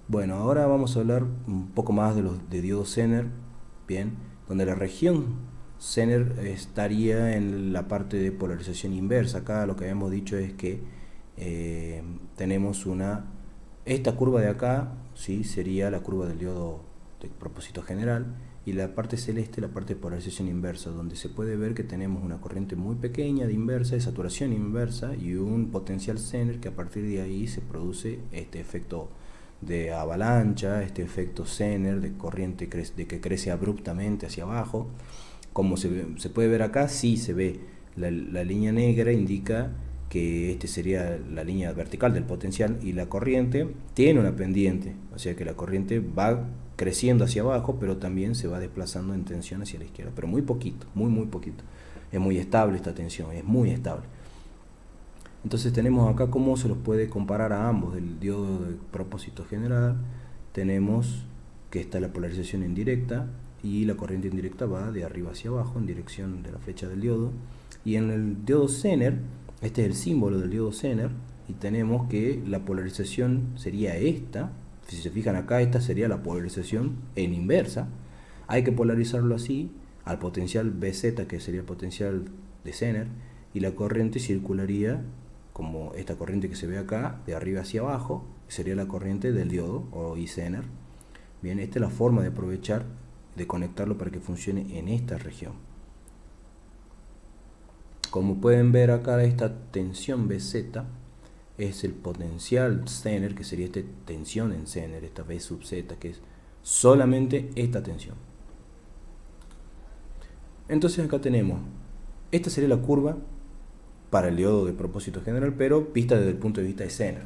Bueno, ahora vamos a hablar un poco más de diodo Zener, bien, donde la región Zener estaría en la parte de polarización inversa. Acá lo que habíamos dicho es que tenemos esta curva de acá, ¿sí? Sería la curva del diodo de propósito general, y la parte celeste, la parte de polarización inversa, donde se puede ver que tenemos una corriente muy pequeña de inversa, de saturación inversa, y un potencial Zener que a partir de ahí se produce este efecto de avalancha, este efecto Zener de corriente de que crece abruptamente hacia abajo. Como se puede ver acá, sí se ve la línea negra, indica que este sería la línea vertical del potencial, y la corriente tiene una pendiente, o sea que la corriente va creciendo hacia abajo, pero también se va desplazando en tensión hacia la izquierda, pero muy poquito, muy poquito. Es muy estable esta tensión, es muy estable. Entonces tenemos acá cómo se los puede comparar a ambos del diodo de propósito general. Tenemos que está la polarización indirecta, y la corriente indirecta va de arriba hacia abajo en dirección de la flecha del diodo. Y en el diodo Zener, este es el símbolo del diodo Zener, y tenemos que la polarización sería esta. Si se fijan acá, esta sería la polarización en inversa. Hay que polarizarlo así al potencial BZ, que sería el potencial de Zener, y la corriente circularía como esta corriente que se ve acá, de arriba hacia abajo, sería la corriente del diodo o I-Zener. Bien, esta es la forma de aprovechar, de conectarlo para que funcione en esta región. Como pueden ver acá, esta tensión BZ es el potencial Zener, que sería esta tensión en Zener, esta B sub Z, que es solamente esta tensión. Entonces acá tenemos, esta sería la curva para el diodo de propósito general, pero vista desde el punto de vista de Zener.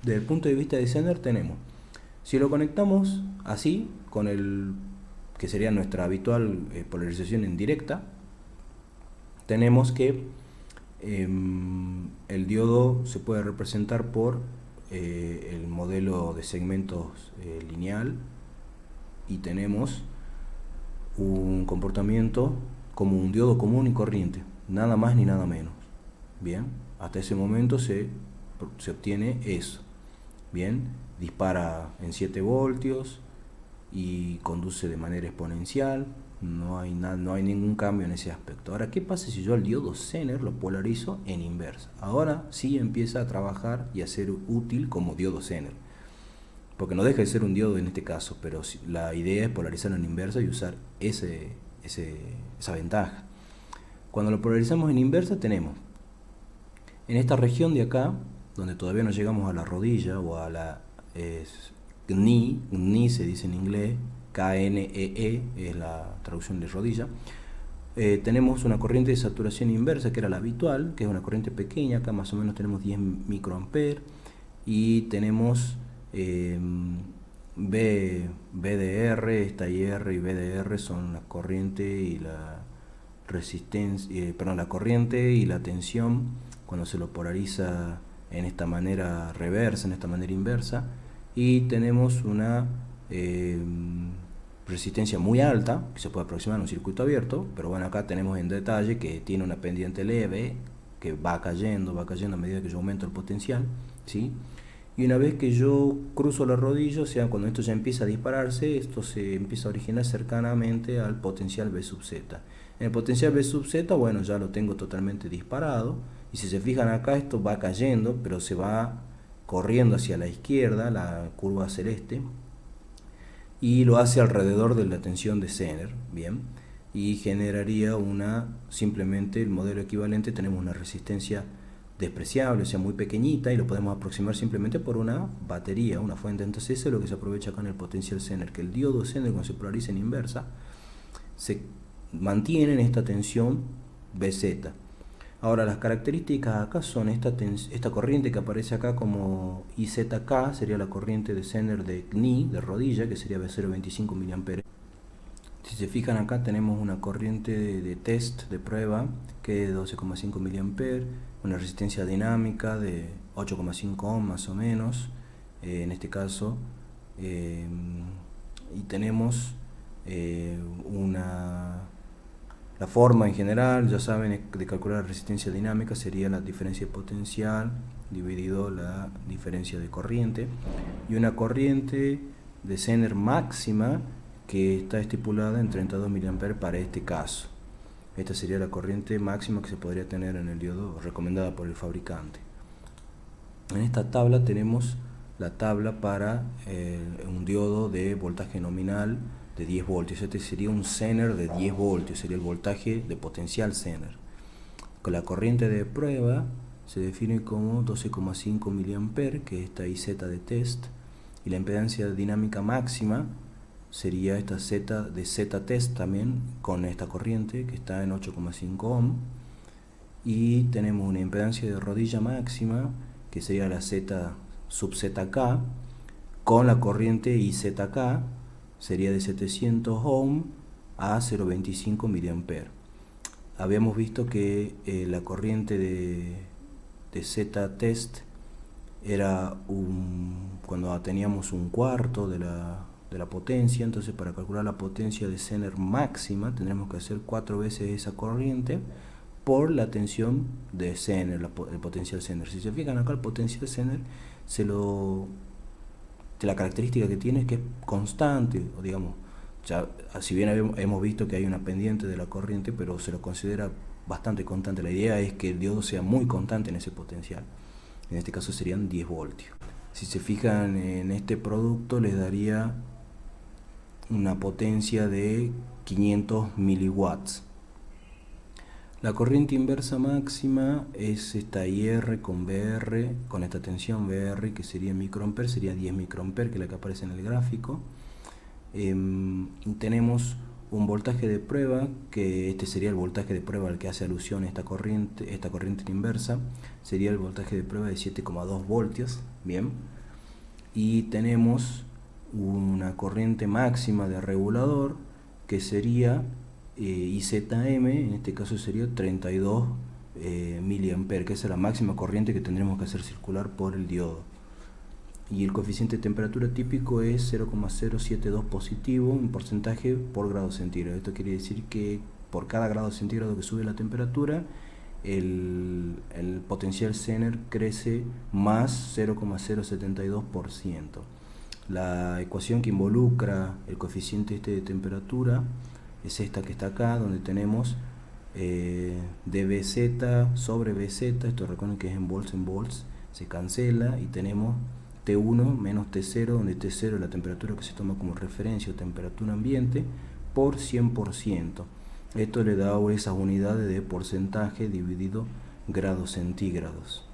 Desde el punto de vista de Zener tenemos, si lo conectamos así, con el que sería nuestra habitual polarización en directa, tenemos que el diodo se puede representar por el modelo de segmentos lineal, y tenemos un comportamiento como un diodo común y corriente, nada más ni nada menos. Bien, hasta ese momento se obtiene eso. Bien, dispara en 7 voltios y conduce de manera exponencial. No hay ningún cambio en ese aspecto. Ahora, ¿qué pasa si yo al diodo Zener lo polarizo en inversa? Ahora sí empieza a trabajar y a ser útil como diodo Zener, porque no deja de ser un diodo en este caso, pero la idea es polarizarlo en inversa y usar esa ventaja. Cuando lo polarizamos en inversa tenemos en esta región de acá, donde todavía no llegamos a la rodilla o a la GNI se dice en inglés, KNEE es la traducción de rodilla. Tenemos una corriente de saturación inversa, que era la habitual, que es una corriente pequeña. Acá más o menos tenemos 10 microamperes, y tenemos BDR, esta IR y BDR son la corriente y la resistencia, la corriente y la tensión cuando se lo polariza en esta manera reversa, en esta manera inversa. Y tenemos una resistencia muy alta que se puede aproximar a un circuito abierto, pero bueno, acá tenemos en detalle que tiene una pendiente leve que va cayendo a medida que yo aumento el potencial, ¿sí? Y una vez que yo cruzo la rodilla, o sea, cuando esto ya empieza a dispararse, esto se empieza a originar cercanamente al potencial B sub Z. En el potencial B sub Z, bueno, ya lo tengo totalmente disparado, y si se fijan acá, esto va cayendo, pero se va corriendo hacia la izquierda, la curva celeste, y lo hace alrededor de la tensión de Zener, bien, y generaría simplemente el modelo equivalente. Tenemos una resistencia despreciable, o sea, muy pequeñita, y lo podemos aproximar simplemente por una batería, una fuente. Entonces eso es lo que se aprovecha acá en el potencial Zener, que el diodo Zener, cuando se polariza en inversa, se mantiene en esta tensión BZ. Ahora, las características acá son esta corriente que aparece acá como IZK, sería la corriente de Zener de GNI, de rodilla, que sería B025 mA. Si se fijan acá, tenemos una corriente de test, de prueba, que es de 12,5 mA, una resistencia dinámica de 8,5 ohm más o menos, en este caso, y tenemos la forma en general, ya saben, de calcular la resistencia dinámica sería la diferencia de potencial dividido la diferencia de corriente. y una corriente de Zener máxima que está estipulada en 32 mA para este caso. Esta sería la corriente máxima que se podría tener en el diodo recomendada por el fabricante. En esta tabla tenemos la tabla para un diodo de voltaje nominal de 10 voltios. Este sería un Zener de 10 voltios, sería el voltaje de potencial Zener. Con la corriente de prueba se define como 12,5 mA, que es esta IZ de test, y la impedancia dinámica máxima sería esta Z de Z test también con esta corriente que está en 8,5 ohm, y tenemos una impedancia de rodilla máxima que sería la Z sub ZK con la corriente IZK, sería de 700 ohm a 0,25 mA. Habíamos visto que la corriente de Z test era cuando teníamos un cuarto de la potencia. Entonces, para calcular la potencia de Zener máxima tendremos que hacer 4 veces esa corriente por la tensión de Zener, el potencial Zener. Si se fijan acá, el potencial Zener la característica que tiene es que es constante, o digamos, ya, si bien hemos visto que hay una pendiente de la corriente, pero se lo considera bastante constante. La idea es que el diodo sea muy constante en ese potencial. En este caso serían 10 voltios. Si se fijan en este producto, les daría una potencia de 500 miliwatts. La corriente inversa máxima es esta IR con VR, con esta tensión VR, que sería microamperes, sería 10 microamperes, que es la que aparece en el gráfico. Tenemos un voltaje de prueba, que este sería el voltaje de prueba al que hace alusión esta corriente inversa, sería el voltaje de prueba de 7,2 voltios, bien, y tenemos una corriente máxima de regulador que sería IZM, en este caso sería 32 mA, que es la máxima corriente que tendremos que hacer circular por el diodo. Y el coeficiente de temperatura típico es 0,072 positivo en porcentaje por grado centígrado. Esto quiere decir que por cada grado centígrado que sube la temperatura, el potencial Zener crece más 0,072%. La ecuación que involucra el coeficiente de temperatura es esta que está acá, donde tenemos dBz sobre Bz. Esto recuerden que es en volts, se cancela y tenemos T1 menos T0, donde T0 es la temperatura que se toma como referencia o temperatura ambiente, por 100%. Esto le da esas unidades de porcentaje dividido grados centígrados.